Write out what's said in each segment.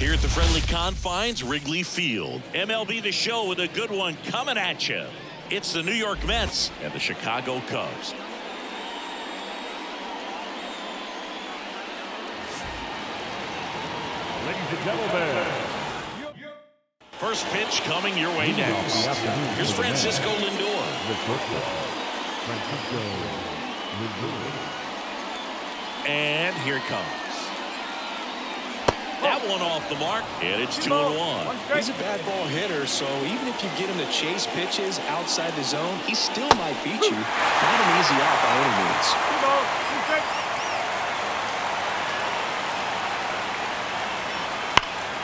here at the friendly confines, Wrigley Field. MLB The Show with a good one coming at you. It's the New York Mets and the Chicago Cubs. Ladies and gentlemen. First pitch coming your way next. Here's Francisco Lindor. And here it comes. That one off the mark, and it's 2-1. He's a bad ball hitter, so even if you get him to chase pitches outside the zone, he still might beat you. Not an easy out by any means.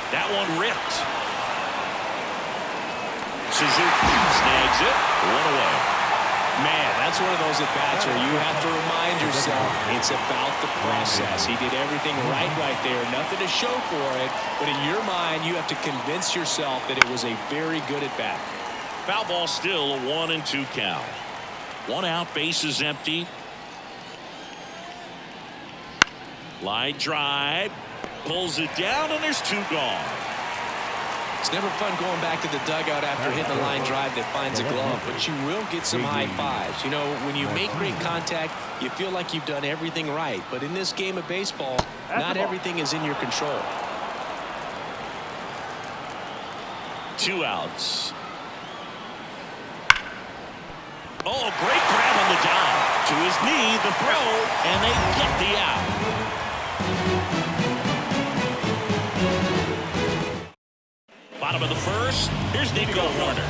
That one ripped. Suzuki snags it, one away. Man, that's one of those at-bats where you have to remind yourself it's about the process. He did everything right there. Nothing to show for it. But in your mind, you have to convince yourself that it was a very good at-bat. Foul ball still, a 1-2 count. One out, bases empty. Line drive. Pulls it down, and there's two gone. It's never fun going back to the dugout after hitting a line drive that finds a glove, but you will get some high fives. You know, when you make great contact, you feel like you've done everything right. But in this game of baseball, not everything is in your control. Two outs. Oh, a great grab on the dive. To his knee, the throw, and they get the out. Bottom of the first. Here's Nico Warner.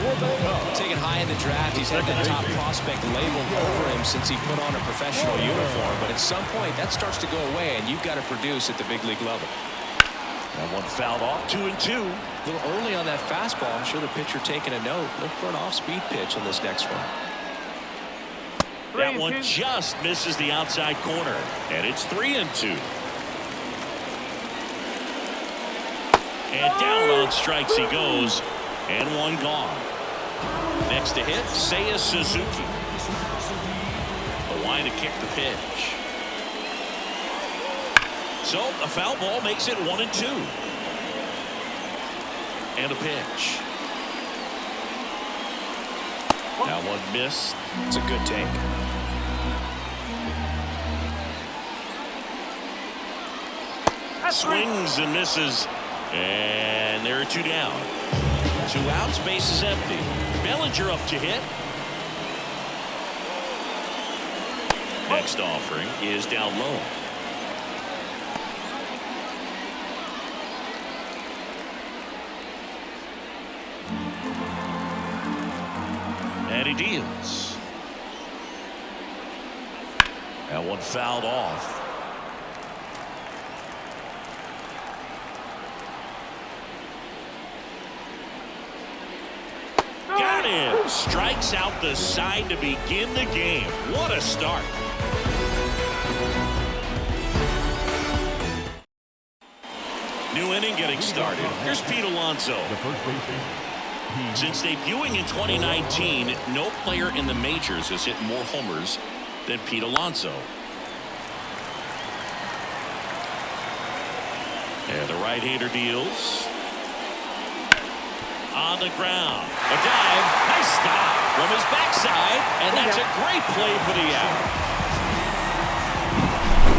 Taken high in the draft, he's had the top prospect labeled over him since he put on a professional uniform. But at some point, that starts to go away, and you've got to produce at the big league level. That one fouled off, 2-2. A little early on that fastball. I'm sure the pitcher taking a note. Look for an off-speed pitch on this next one. That one just misses the outside corner, and it's 3-2. And down on strikes he goes, and one gone. Next to hit, Seiya Suzuki. The line to kick the pitch. So a foul ball makes it 1-2. And a pitch. That one missed. It's a good take. Swings and misses. And there are two down. Two outs, bases empty. Bellinger up to hit. Next offering is down low. And he deals. That one fouled off. Got him. Strikes out the side to begin the game. What a start. New inning getting started. Here's Pete Alonso. Since debuting in 2019, no player in the majors has hit more homers than Pete Alonso. And the right-hander deals. On the ground. A dive. Nice stop from his backside. And that's a great play for the out.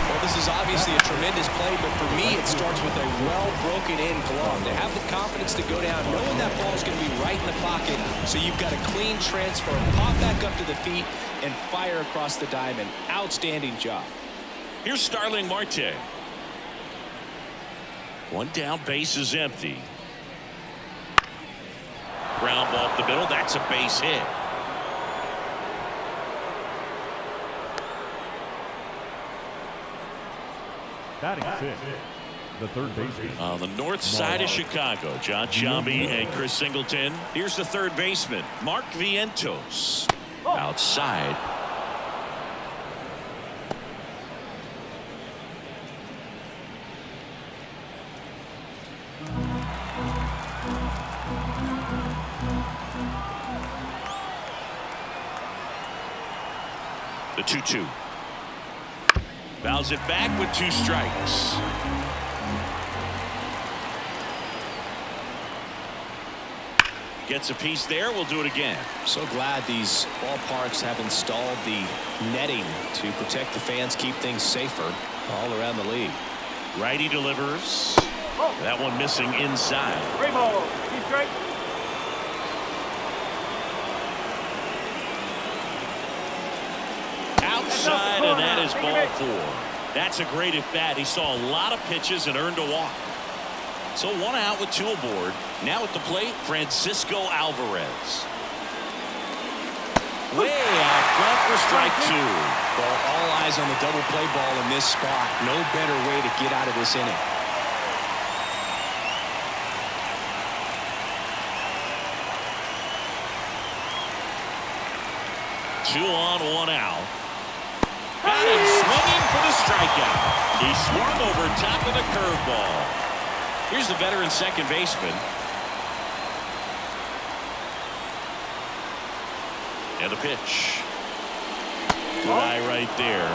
Well, this is obviously a tremendous play, but for me, it starts with a well-broken-in glove. To have the confidence to go down, knowing that ball is going to be right in the pocket, so you've got a clean transfer, pop back up to the feet, and fire across the diamond. Outstanding job. Here's Starling Marte. One down, base is empty. Ground ball up the middle. That's a base hit. Batting fifth, the third baseman. On the north side of Chicago, John Sciambi and Chris Singleton. Here's the third baseman, Mark Vientos. Outside. The 2-2. Fouls it back with two strikes. Gets a piece there. We'll do it again. So glad these ballparks have installed the netting to protect the fans, keep things safer all around the league. Righty delivers. That one missing inside. Outside, and that is ball 4. That's a great at bat. He saw a lot of pitches and earned a walk. So 1 out with 2 aboard. Now at the plate, Francisco Alvarez. Way out front for strike 2. Well, all eyes on the double play ball in this spot. No better way to get out of this inning. Two on, 1 out. Got him swinging for the strikeout. He swung over top of the curveball. Here's the veteran second baseman. And the pitch. Good eye right there.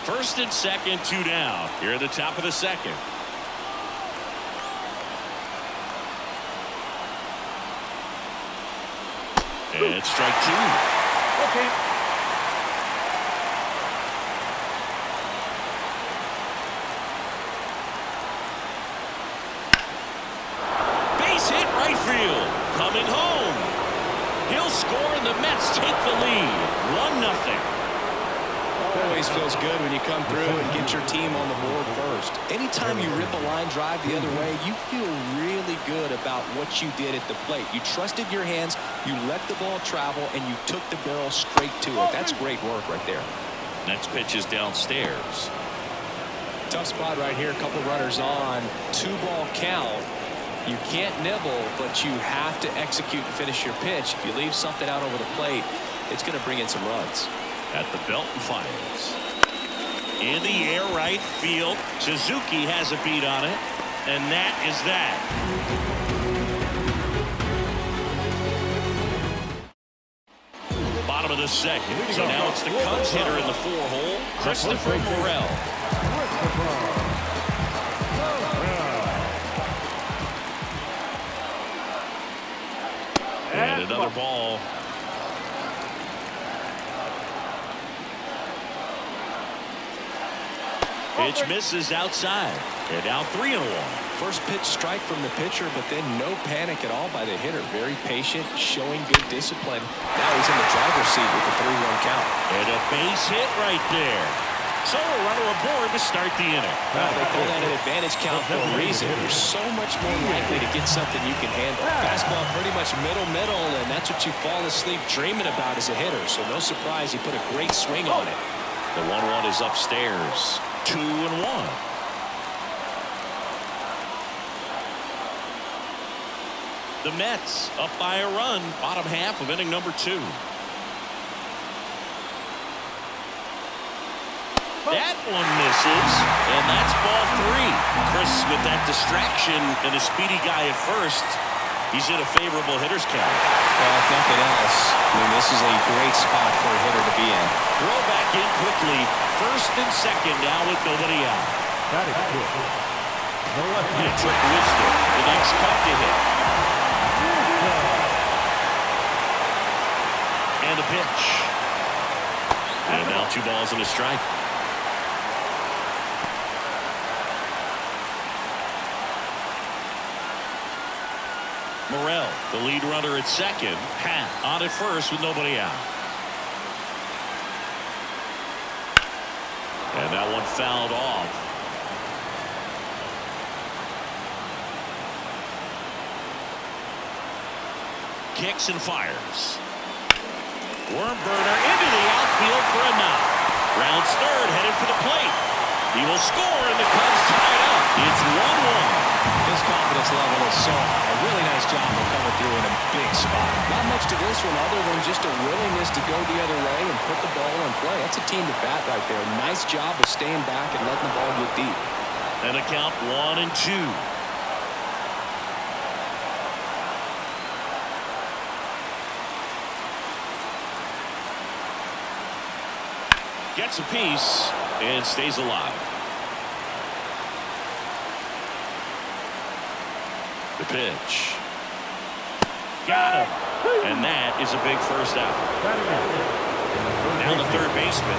First and second, 2 down. Here at the top of the second. And strike 2. Okay. Base hit right field. Coming home. He'll score and the Mets take the lead. 1-0. Always feels good when you come through and get your team on the board first. Anytime you rip a line drive the other way, you feel really good about what you did at the plate. You trusted your hands, you let the ball travel, and you took the barrel straight to it. That's great work right there. Next pitch is downstairs. Tough spot right here. A couple runners on. 2-ball count. You can't nibble, but you have to execute and finish your pitch. If you leave something out over the plate, it's going to bring in some runs. At the belt and fires. In the air right field. Suzuki has a beat on it. And that is that. Bottom of the second. So now it's the Cubs hitter in the 4-hole. Christopher Morel. And another ball. Pitch misses outside. And now 3-1. First pitch strike from the pitcher, but then no panic at all by the hitter. Very patient, showing good discipline. Now he's in the driver's seat with the 3-1 count. And a base hit right there. So a runner aboard to start the inning. Well, they call that an advantage count for a reason. You're so much more likely to get something you can handle. Fastball pretty much middle, and that's what you fall asleep dreaming about as a hitter. So no surprise he put a great swing on it. The 1-1 is upstairs. 2-1. The Mets up by a run. Bottom half of inning number 2. That one misses, and that's ball 3. Chris with that distraction and a speedy guy at first. He's in a favorable hitter's count. Well, if nothing else, I mean, this is a great spot for a hitter to be in. Throw back in quickly. First and second now with nobody out. That is good. Patrick Wisdom, the next Cub to hit. And a pitch. And now 2 balls and a strike. Morel, the lead runner at second. Pat on at first with nobody out. And that one fouled off. Kicks and fires. Worm burner into the outfield for a knock. Rounds third, headed for the plate. He will score, and the Cubs tie it up. It's 1-1. His confidence level is so high. A really nice job of coming through in a big spot. Not much to this one other than just a willingness to go the other way and put the ball in play. That's a team at bat right there. Nice job of staying back and letting the ball get deep. And a count 1-2. Gets a piece. and stays alive. The pitch. Got him. And that is a big first out. Now the third baseman.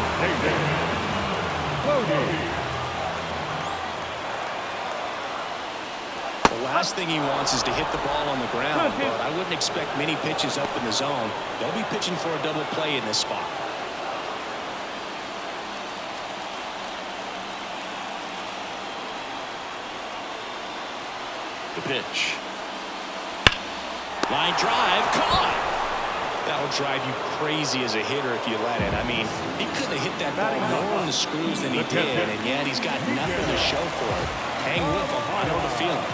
The last thing he wants is to hit the ball on the ground, but I wouldn't expect many pitches up in the zone. They'll be pitching for a double play in this spot. The pitch. Line drive, caught. That'll drive you crazy as a hitter if you let it. I mean, he couldn't have hit that ball more on the screws than he did, and yet he's got nothing to show for it. Hang with him. I know the feeling.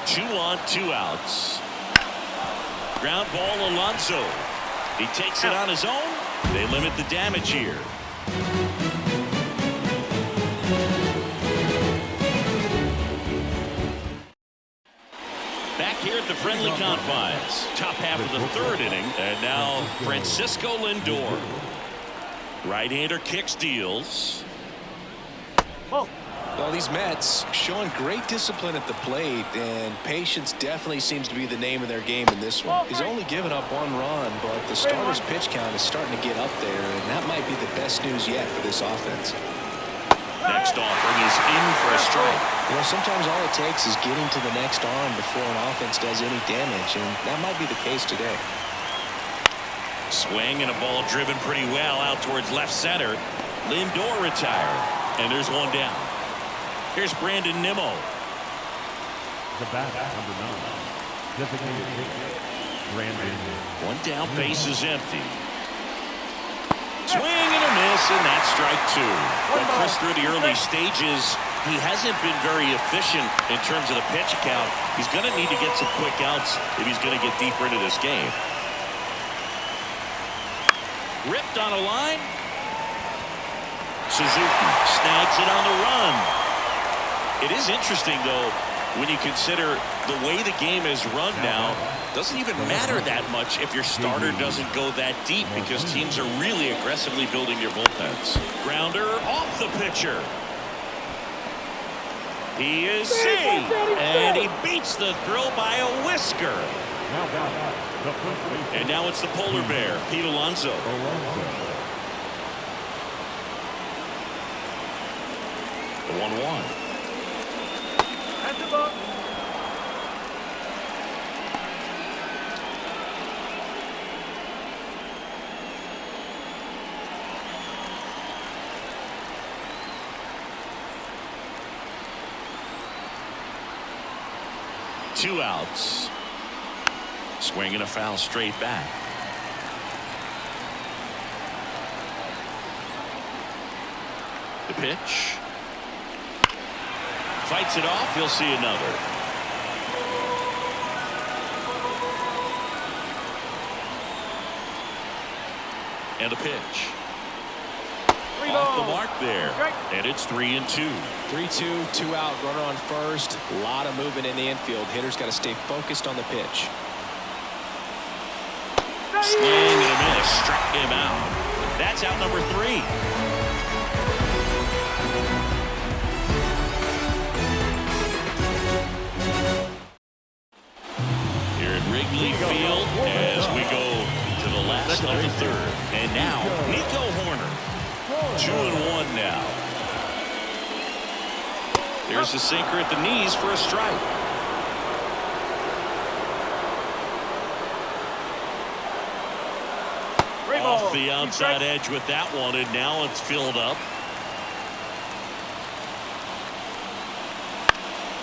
2 on, 2 outs. Ground ball, Alonso. He takes it on his own. They limit the damage here. Back here at the friendly confines. Top half of the third inning. And now Francisco Lindor. Right-hander kicks, deals. Well, these Mets showing great discipline at the plate, and patience definitely seems to be the name of their game in this one. He's only given up 1 run, but the starter's pitch count is starting to get up there, and that might be the best news yet for this offense. Next offering is in for a strike. You know, sometimes all it takes is getting to the next arm before an offense does any damage, and that might be the case today. Swing and a ball driven pretty well out towards left center. Lindor retired, and there's one down. Here's Brandon Nimmo. The bat, number 9. Designated hitter, Brandon. One down, base is empty. Swing and a miss, and that's strike 2. But Chris, through the early stages, he hasn't been very efficient in terms of the pitch count. He's going to need to get some quick outs if he's going to get deeper into this game. Ripped on a line. Suzuki snags it on the run. It is interesting, though, when you consider the way the game is run now. Doesn't even matter that much if your starter doesn't go that deep, because teams are really aggressively building their bullpens. Grounder off the pitcher. He is safe, and he beats the throw by a whisker. And now it's the polar bear, Pete Alonso. The 1-1. 2 outs. Swing and a foul straight back. The pitch. Fights it off. He'll see another. And a pitch. Off the mark there. And it's 3-2. 3-2, 2 out, runner on first. A lot of movement in the infield. Hitter's got to stay focused on the pitch. Swing and a miss. Struck him out. That's out number 3. Here at Wrigley Field as we go to the last of the third. And now, Nico Horner. 2-1 now. There's a sinker at the knees for a strike. Off the outside edge with that one, and now it's filled up.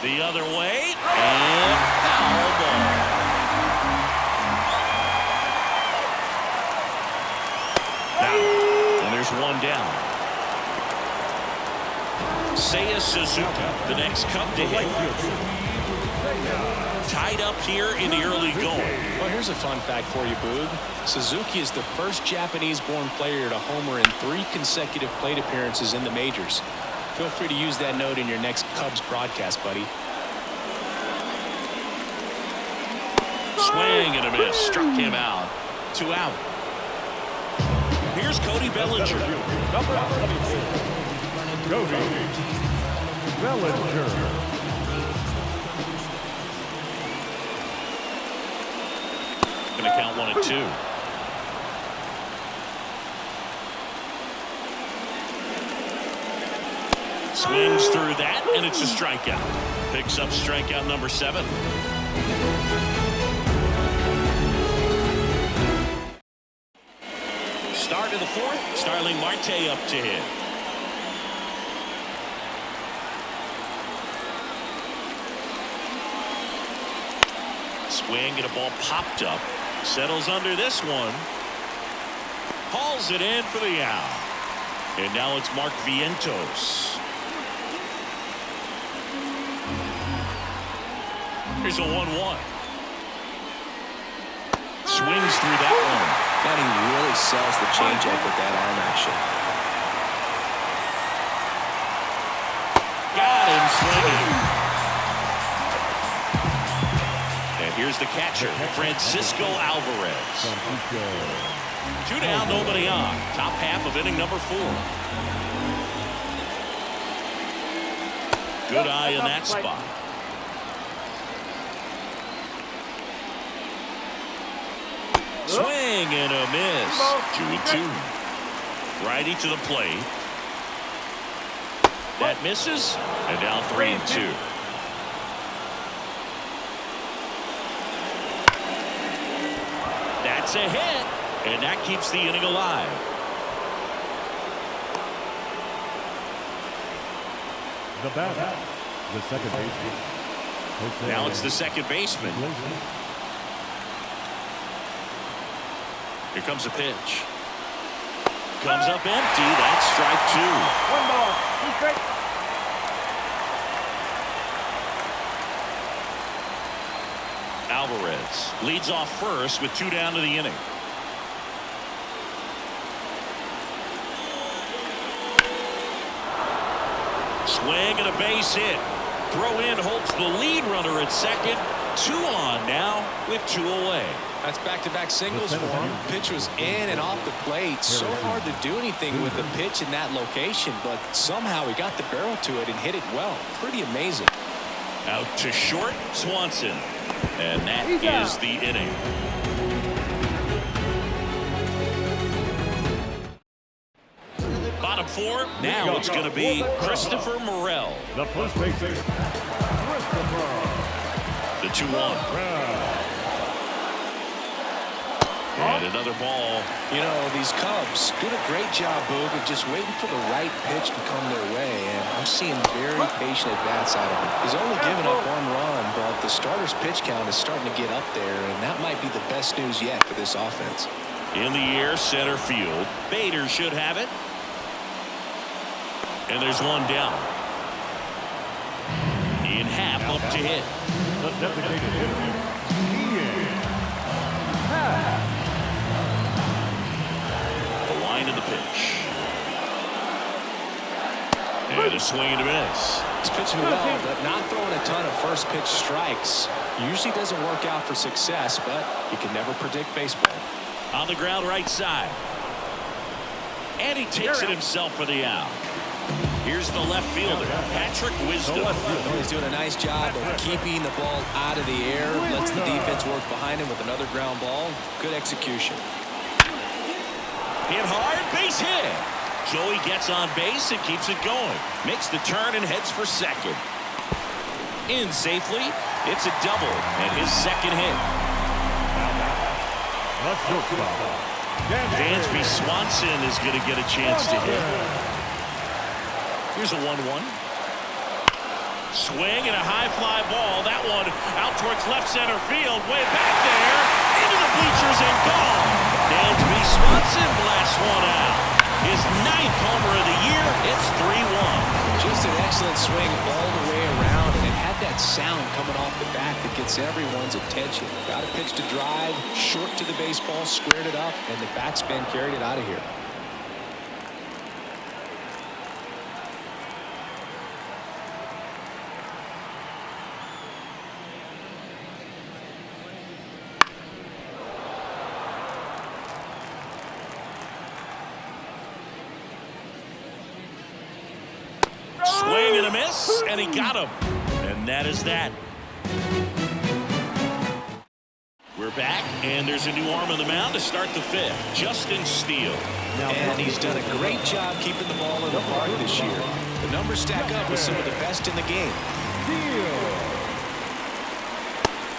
The other way, and foul ball. Now, and there's one down. Seiya Suzuki, the next Cub to hit. Tied up here in the early going. Well, here's a fun fact for you, Boog. Suzuki is the first Japanese-born player to homer in 3 consecutive plate appearances in the majors. Feel free to use that note in your next Cubs broadcast, buddy. Swing and a miss. Struck him out. 2 out. Here's Cody Bellinger. Number 24. Cody Bellinger. Going to count 1-2. Swings through that, and it's a strikeout. Picks up strikeout number 7. Start of the 4th. Starling Marte up to hit. Swing and a ball popped up. Settles under this one. Hauls it in for the out. And now it's Mark Vientos. Here's a 1-1. Swings through that one. And he really sells the changeup with that arm action. Got him swinging. And here's the catcher, Francisco Alvarez. 2 down, nobody on. Top half of inning number 4. Good eye in that spot. Swing and a miss. 2-2. Righty to the plate. That misses. And now 3-2. That's a hit. And that keeps the inning alive. The batter, the second baseman. Now it's the second baseman. Here comes a pitch. Comes up empty. That's strike 2. Alvarez leads off first with 2 down to the inning. Swing and a base hit. Throw in Holtz, the lead runner at second. 2 on now with 2 away. That's back-to-back singles for him. Pitch was in and off the plate. So hard to do anything with the pitch in that location, but somehow he got the barrel to it and hit it well. Pretty amazing. Out to short, Swanson. And that is the inning. Bottom 4. Now it's going to be Christopher Morel. The first baseman, Christopher. The 2-1. And another ball. You know, these Cubs did a great job, Boog, of just waiting for the right pitch to come their way, and I'm seeing very patient at-bats out of him. He's only given up 1 run, but the starter's pitch count is starting to get up there, and that might be the best news yet for this offense. In the air, center field. Bader should have it. And there's 1 down. Ian Happ up to hit. The designated hitter, Ian Happ. The line of the pitch. And a swing and a miss. He's pitching well, but not throwing a ton of first pitch strikes. Usually doesn't work out for success, but you can never predict baseball. On the ground right side. And he takes it himself for the out. Here's the left fielder, Patrick Wisdom. He's doing a nice job of keeping the ball out of the air. Lets the defense work behind him with another ground ball. Good execution. Hit hard, base hit. Joey gets on base and keeps it going. Makes the turn and heads for second. In safely. It's a double and his second hit. Dansby Swanson is going to get a chance to hit. Here's a 1-1. Swing and a high fly ball. That one out towards left center field. Way back there. Into the bleachers and gone. Dansby Swanson blasts one out. His 9th homer of the year. It's 3-1. Just an excellent swing all the way around, and it had that sound coming off the bat that gets everyone's attention. Got a pitch to drive, short to the baseball, squared it up, and the batsman carried it out of here. and a miss, and he got him. And that is that. We're back, and there's a new arm on the mound to start the fifth. Justin Steele. And he's done a great job keeping the ball in the park this year. The numbers stack up with some of the best in the game.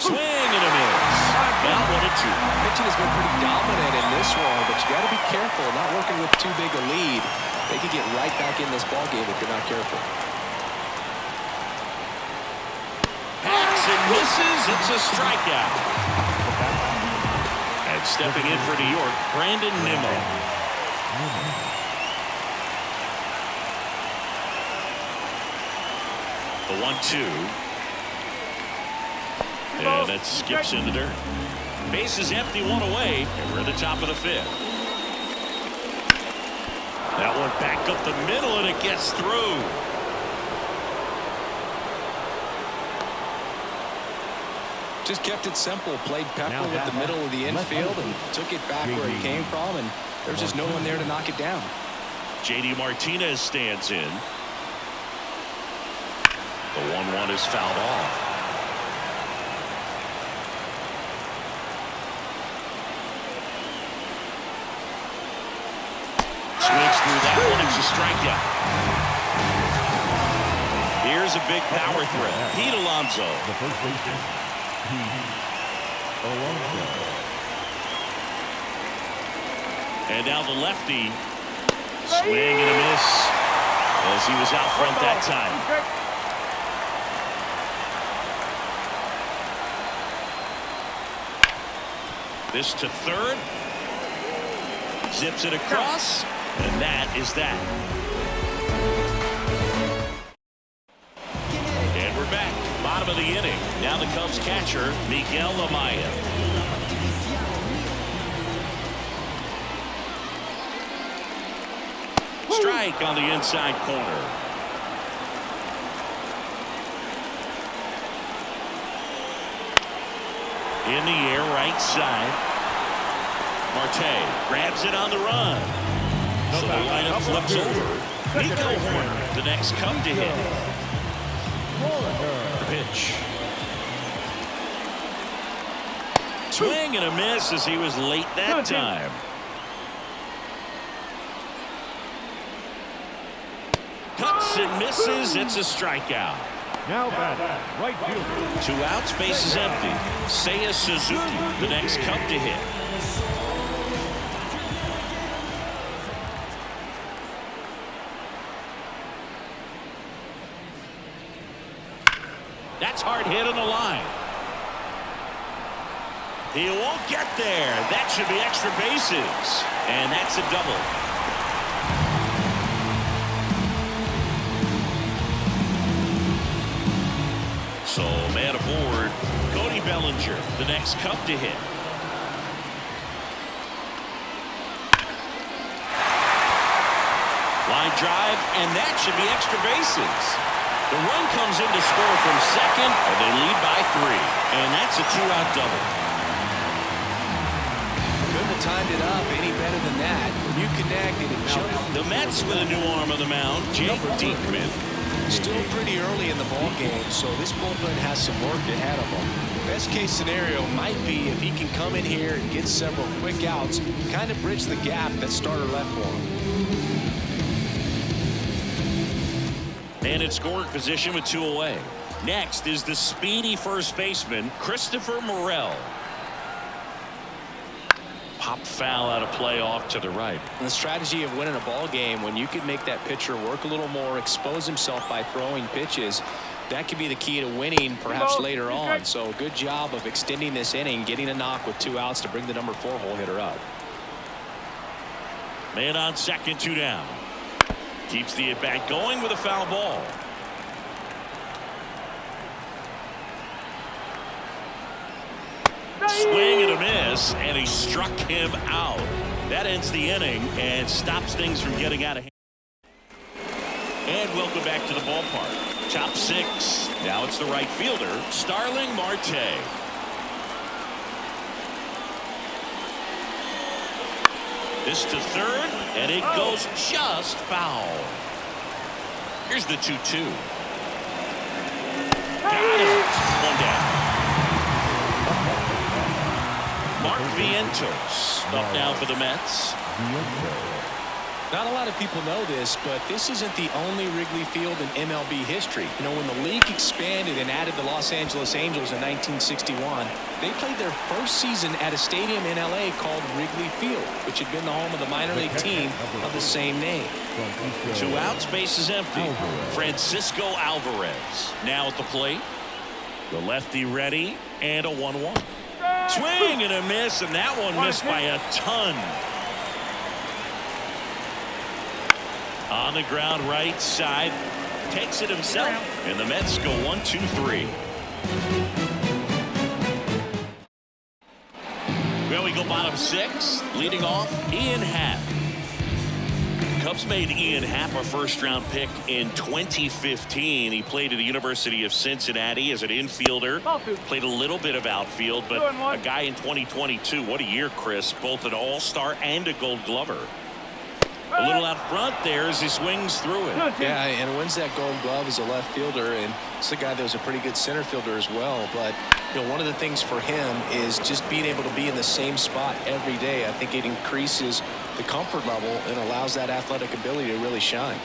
Swing and a miss. Now 1-2. Pitching has been pretty dominant in this one, but you got to be careful not working with too big a lead. They could get right back in this ball game if you're not careful. Hacks and misses. It's a strikeout. And stepping in for New York, Brandon Nimmo. The 1-2. And that skips in the dirt. Base is empty, one away, and we're at the top of the fifth. That one back up the middle, and it gets through. Just kept it simple. Played Pepper with the middle of the infield and took it back where it came from, and there's just no one there to knock it down. JD Martinez stands in. The 1-1 is fouled off. Swings through that one. It's a strikeout. Here's a big power threat. Pete Alonso. The first baseman, Pete Alonso. And now the lefty. Swing and a miss as he was out front that time. This to third. Zips it across. And that is that. And we're back. Bottom of the inning. Now the Cubs catcher, Miguel Amaya. Strike on the inside corner. In the air, right side. Marte grabs it on the run. So the lineup flips over. Nico Horner, the next Cub to hit. The pitch. Swing and a miss as he was late that time. Cuts and misses. It's a strikeout. Now batting, right fielder. 2 outs, base is empty. Seiya Suzuki, the next Cub to hit. That's hard hit on the line. He won't get there. That should be extra bases. And that's a double. So, man aboard, Cody Bellinger, the next Cub to hit. Line drive, and that should be extra bases. The run comes in to score from second, and they lead by 3. And that's a 2-out double. Couldn't have timed it up any better than that. When you connect, it jump. The Mets with a new arm on the mound, Jake Diekman. Still pretty early in the ball game, so this bullpen has some work ahead of him. Best case scenario might be if he can come in here and get several quick outs, kind of bridge the gap that starter left for him. And in scoring position with 2 away. Next is the speedy first baseman, Christopher Morel. Pop foul out of play off to the right. And the strategy of winning a ball game, when you can make that pitcher work a little more, expose himself by throwing pitches, that could be the key to winning perhaps later on. So good job of extending this inning, getting a knock with 2 outs to bring the number 4 hole hitter up. Man on second, 2 down. Keeps the at-bat going with a foul ball. Swing and a miss, and he struck him out. That ends the inning and stops things from getting out of hand. And welcome back to the ballpark. Top 6. Now it's the right fielder, Starling Marte. This to third, and it goes just foul. Here's the 2-2. Got it. One down. Mark Vientos up now for the Mets. Not a lot of people know this, but this isn't the only Wrigley Field in MLB history. You know, when the league expanded and added the Los Angeles Angels in 1961, they played their first season at a stadium in L.A. called Wrigley Field, which had been the home of the minor league team of the same name. 2 outs, base is empty. Francisco Alvarez now at the plate. The lefty ready, and a 1-1. Swing and a miss, and that one missed by a ton. On the ground, right side, takes it himself, and the Mets go 1-2-3. Well, we go bottom 6, leading off Ian Happ. Cubs made Ian Happ a first-round pick in 2015. He played at the University of Cincinnati as an infielder, played a little bit of outfield, but a guy in 2022. What a year, Chris, both an all-star and a Gold Glover. A little out front there as he swings through it. Yeah, and wins that Gold Glove as a left fielder, and it's a guy that was a pretty good center fielder as well. But you know, one of the things for him is just being able to be in the same spot every day. I think it increases the comfort level and allows that athletic ability to really shine.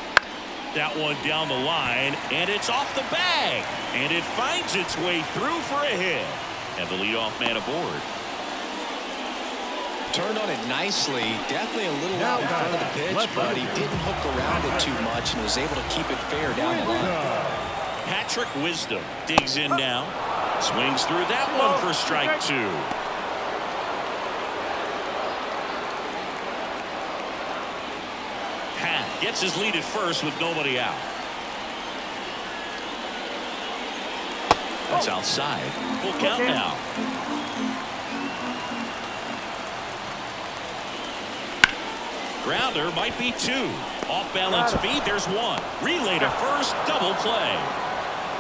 That one down the line, and it's off the bag, and it finds its way through for a hit. And the leadoff man aboard. Turned on it nicely, definitely a little out in front of the pitch, but he didn't hook around it too much and was able to keep it fair down the line. Patrick Wisdom digs in now, swings through that one for strike 2. Pat gets his lead at first with nobody out. That's outside. Full count now. Grounder might be 2. Off balance feet. There's 1. Relay to first. Double play.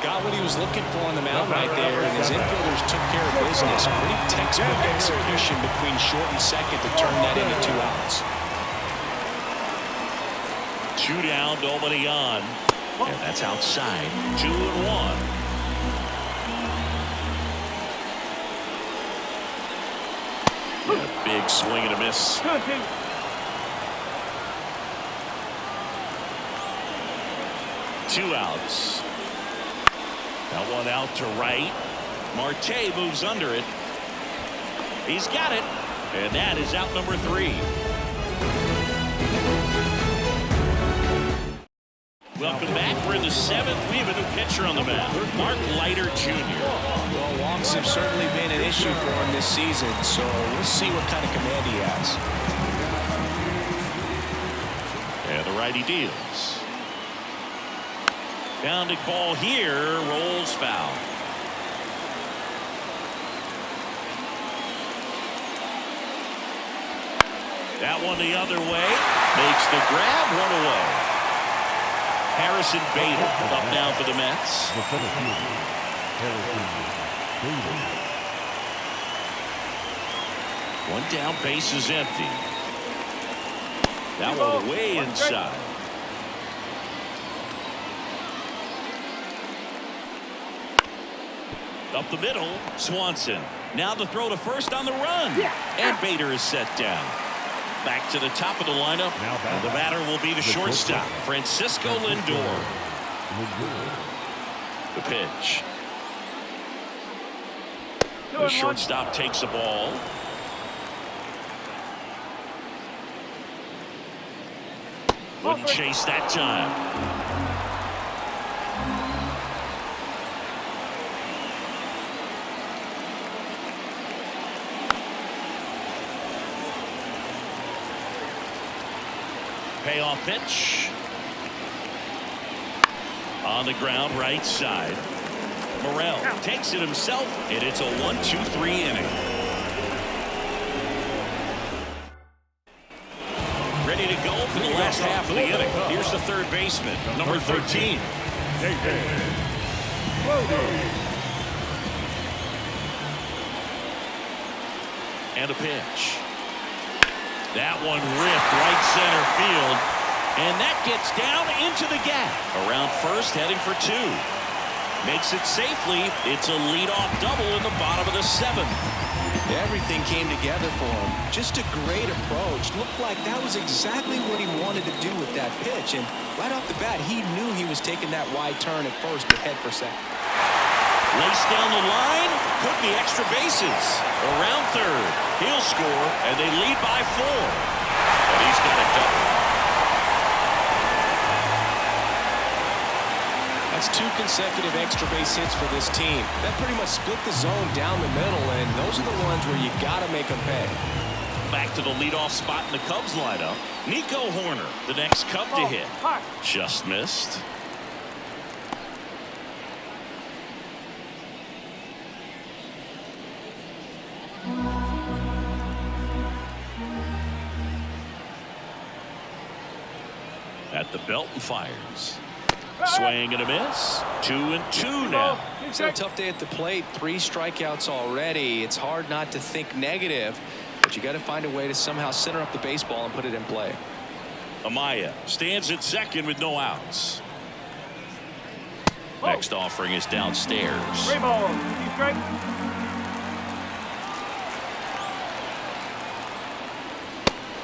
Got what he was looking for on the mound right there, and his infielders took care of business. Pretty textbook execution between short and second to turn that into 2 outs. 2 down, nobody on. And that's outside. 2-1. A big swing and a miss. Two outs. That one out to right. Marte moves under it. He's got it. And that is out number 3. Welcome back. We're in the 7th. We have a new pitcher on the mound. Mark Leiter Jr. Well, walks have certainly been an issue for him this season, so we'll see what kind of command he has. And the righty deals. Pounding ball here, rolls foul. That one the other way, makes the grab, 1 away. Harrison Bader up now for the Mets. One down, base is empty. That one way inside. Up the middle, Swanson. Now the throw to first on the run. And Bader is set down. Back to the top of the lineup. And the batter will be the shortstop, Francisco Lindor. The pitch. The shortstop takes the ball. Wouldn't chase that time. Payoff pitch. On the ground, right side. Morel takes it himself, and it's a 1-2-3 inning. Ready to go for the last half of the inning. Here's the third baseman, number 13. And a pitch. That one ripped right center field, and that gets down into the gap. Around first, heading for 2. Makes it safely. It's a leadoff double in the bottom of the 7th. Everything came together for him. Just a great approach. Looked like that was exactly what he wanted to do with that pitch. And right off the bat, he knew he was taking that wide turn at first to head for second. Lace down the line. Could be extra bases. Around third. He'll score, and they lead by 4. And he's got a double. That's 2 consecutive extra base hits for this team. That pretty much split the zone down the middle, and those are the ones where you got to make them pay. Back to the leadoff spot in the Cubs lineup. Nico Horner, the next Cub to hit. Just missed. At the belt and fires. Swing and a miss. 2-2 now. It's a tough day at the plate. 3 strikeouts already. It's hard not to think negative, but you got to find a way to somehow center up the baseball and put it in play. Amaya stands at second with no outs. Next offering is downstairs.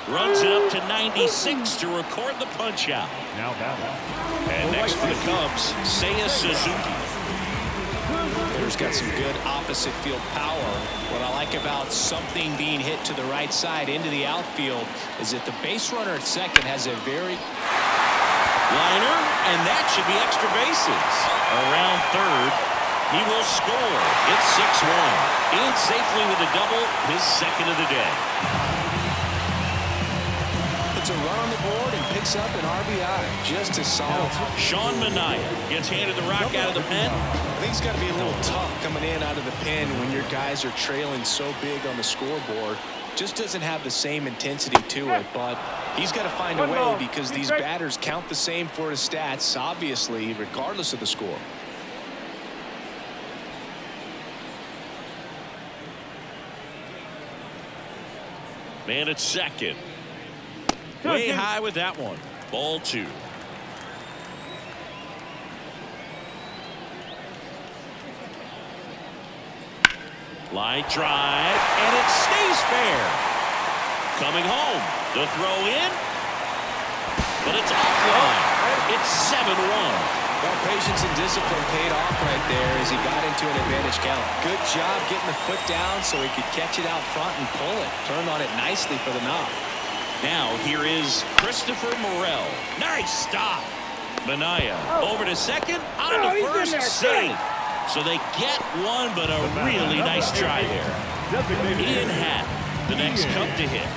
Runs it up to 96 to record the punch out. Now batting. And next for the Cubs, Seiya Suzuki. Hitter's got some good opposite field power. What I like about something being hit to the right side into the outfield is that the base runner at second has a very liner, and that should be extra bases. Around third, he will score. It's 6-1. In safely with a double, his second of the day. Puts a run on the board and picks up an RBI. Just as solid. Sean Manaea gets handed the rock out of the pen. I think it's got to be a little tough coming in out of the pen when your guys are trailing so big on the scoreboard. Just doesn't have the same intensity to it, but he's got to find a way because these batters count the same for his stats, obviously, regardless of the score. Man at second. Way high with that one. Ball 2. Line drive, and it stays fair. Coming home. The throw in. But it's offline. It's 7-1. Well, patience and discipline paid off right there as he got into an advantage count. Good job getting the foot down so he could catch it out front and pull it. Turned on it nicely for the knock. Now here is Christopher Morel. Nice stop. Manaea over to second, on to first, safe. So they get one, but a really nice try there. Ian Happ, the next Cub to hit.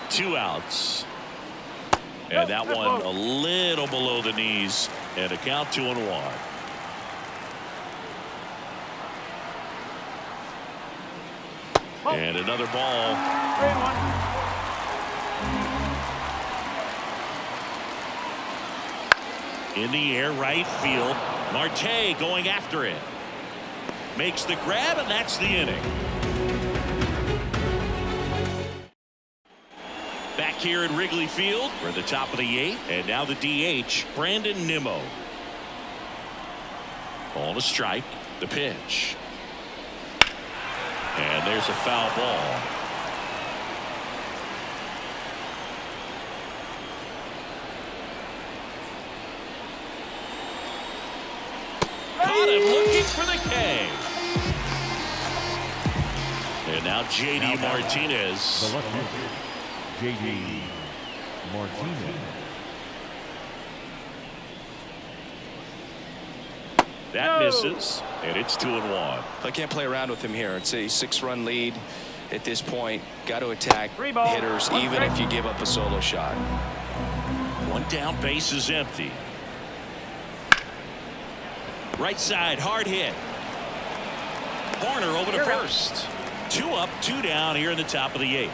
2 outs. And that one a little below the knees, and a count 2-1. And another ball. In the air, right field. Marte going after it. Makes the grab, and that's the inning. Back here at Wrigley Field, we're at the top of the 8th, and now the DH, Brandon Nimmo. Ball to strike, the pitch. And there's a foul ball. Caught him looking for the K. And now J.D. Martinez. The left-hander, J.D. Martinez. That misses, and it's 2-1. I can't play around with him here. It's a 6-run lead at this point. Got to attack hitters even if you give up a solo shot. One down, base is empty. Right side, hard hit. Horner over to first. 2 up, 2 down here in the top of the 8th.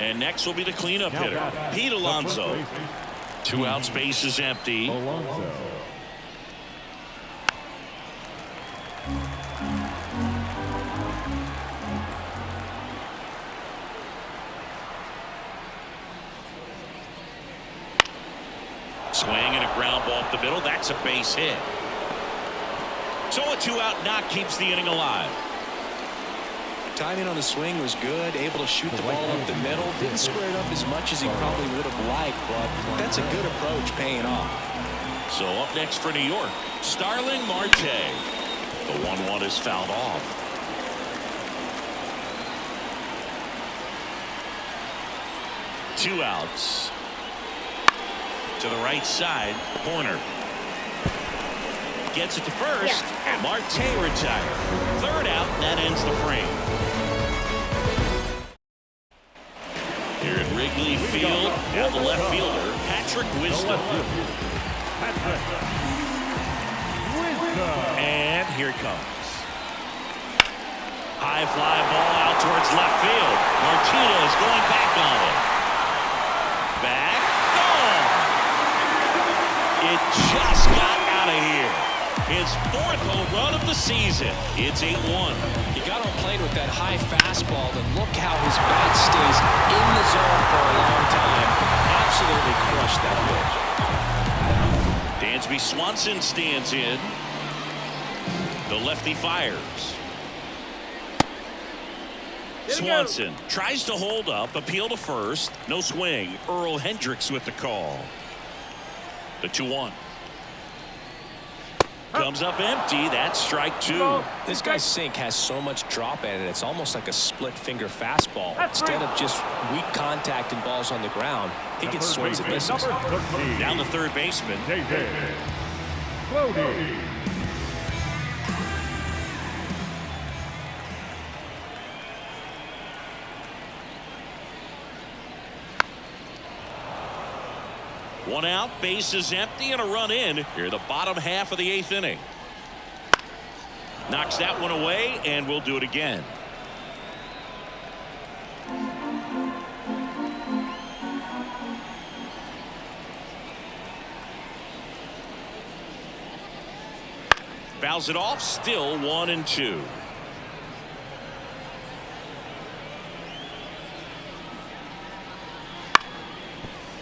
And next will be the cleanup hitter, Pete Alonso. 2 outs, base is empty. Alonso. Swing and a ground ball up the middle. That's a base hit. So a 2-out knock keeps the inning alive. Timing on the swing was good. Able to shoot the ball up the middle. Didn't square it up as much as he probably would have liked, but that's a good approach paying off. So up next for New York, Starling Marte. The 1-1 is fouled off. Two outs. To the right side, Horner. Gets it to first. Marte retired. Third out, and that ends the frame. Here at Wrigley Field, now the left fielder, Patrick Wisdom. And here it comes. High fly ball out towards left field. Martinez going back on it. Back. Gone. It just got out of here. His fourth home run of the season. It's 8-1. He got on plane with that high fastball, and look how his bat stays in the zone for a long time. Absolutely crushed that pitch. Dansby Swanson stands in. The lefty fires. Swanson tries to hold up, appeal to first. No swing. Earl Hendricks with the call. The 2-1. Comes up empty. That's strike two. This guy's sink has so much drop at it. It's almost like a split finger fastball. Instead of just weak contact and balls on the ground, he gets swings and misses. Down the third baseman. One out, base is empty, and a run in here the bottom half of the 8th inning. Knocks that one away, and we'll do it again. Fouls it off, still 1-2.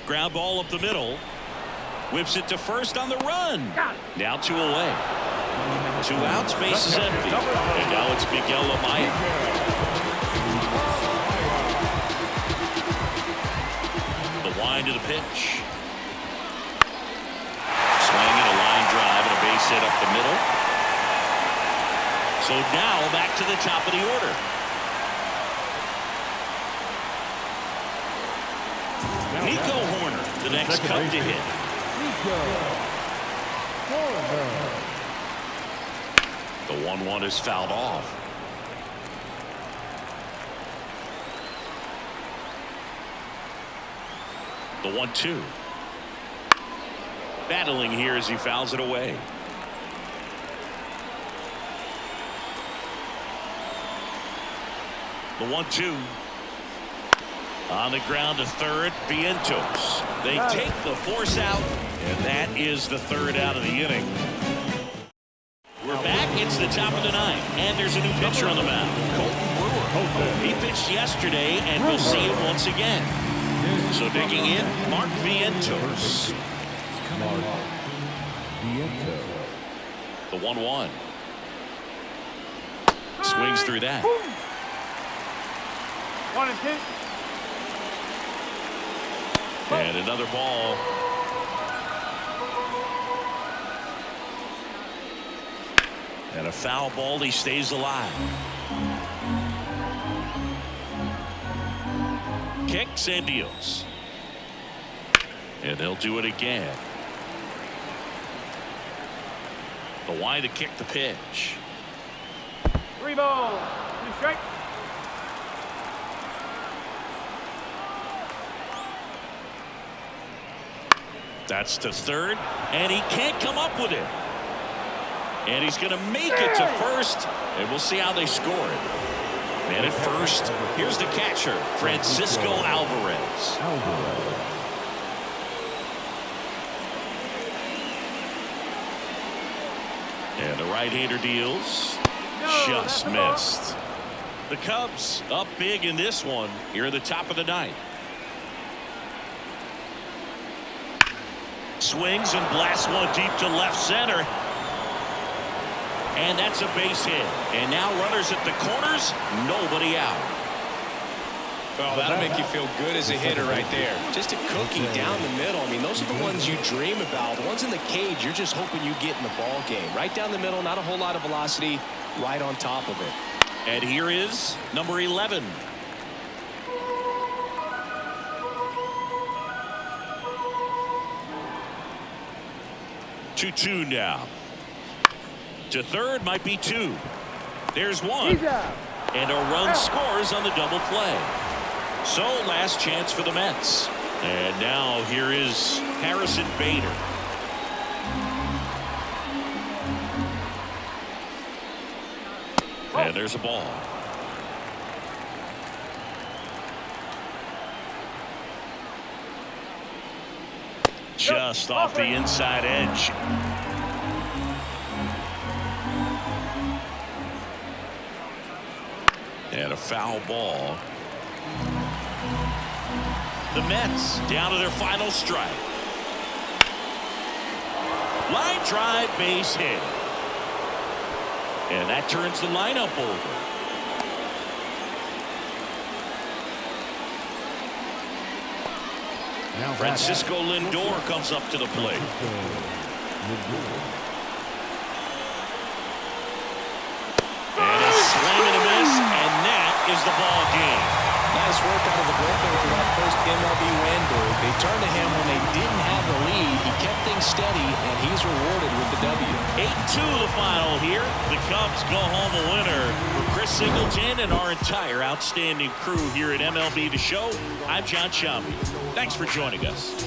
Ground ball up the middle. Whips it to first on the run. Now 2 away. 2 outs, base is empty. And now it's Miguel Amaya. The wind to the pitch. Swinging a line drive and a base hit up the middle. So now back to the top of the order. Nico Horner, the next Cub to hit. The 1-1 is fouled off. The 1-2. Battling here as he fouls it away. The 1-2. On the ground to third, Vientos. They take the force out, and that is the 3rd out of the inning. We're back. It's the top of the 9th, and there's a new pitcher on the mound, Colton Brewer. He pitched yesterday, and we'll see him once again. So digging in, Mark Vientos. The 1-1. Swings through that. 1-2. And another ball. And a foul ball. He stays alive. Kicks and deals. And they'll do it again. The wind to kick the pitch. 3 balls. 2 strikes. That's to third, and he can't come up with it. And he's going to make it to first, and we'll see how they score it. And at first, here's the catcher, Francisco Alvarez. And the right-hander deals. Just missed. The Cubs up big in this one here at the top of the 9th. Swings and blasts one deep to left center. And that's a base hit. And now runners at the corners, nobody out. Well, that'll make you feel good as a hitter right there. Just a cookie down the middle. I mean, those are the ones you dream about. The ones in the cage, you're just hoping you get in the ball game. Right down the middle, not a whole lot of velocity, right on top of it. And here is number 11. Two now. To third might be two. There's one. And a run scores on the double play. So last chance for the Mets. And now here is Harrison Bader. And there's a ball. Just off the inside edge. And a foul ball. The Mets down to their final strike. Line drive, base hit. And that turns the lineup over. Francisco Lindor comes up to the plate. And a swing and a miss, and that is the ball game. Nice work out of the bullpen for that first MLB win. They turned to him when they didn't have the lead. He kept things steady, and he's rewarded with the W. 8-2 the final here. The Cubs go home a winner. For Chris Singleton and our entire outstanding crew here at MLB The Show, I'm John Shelby. Thanks for joining us.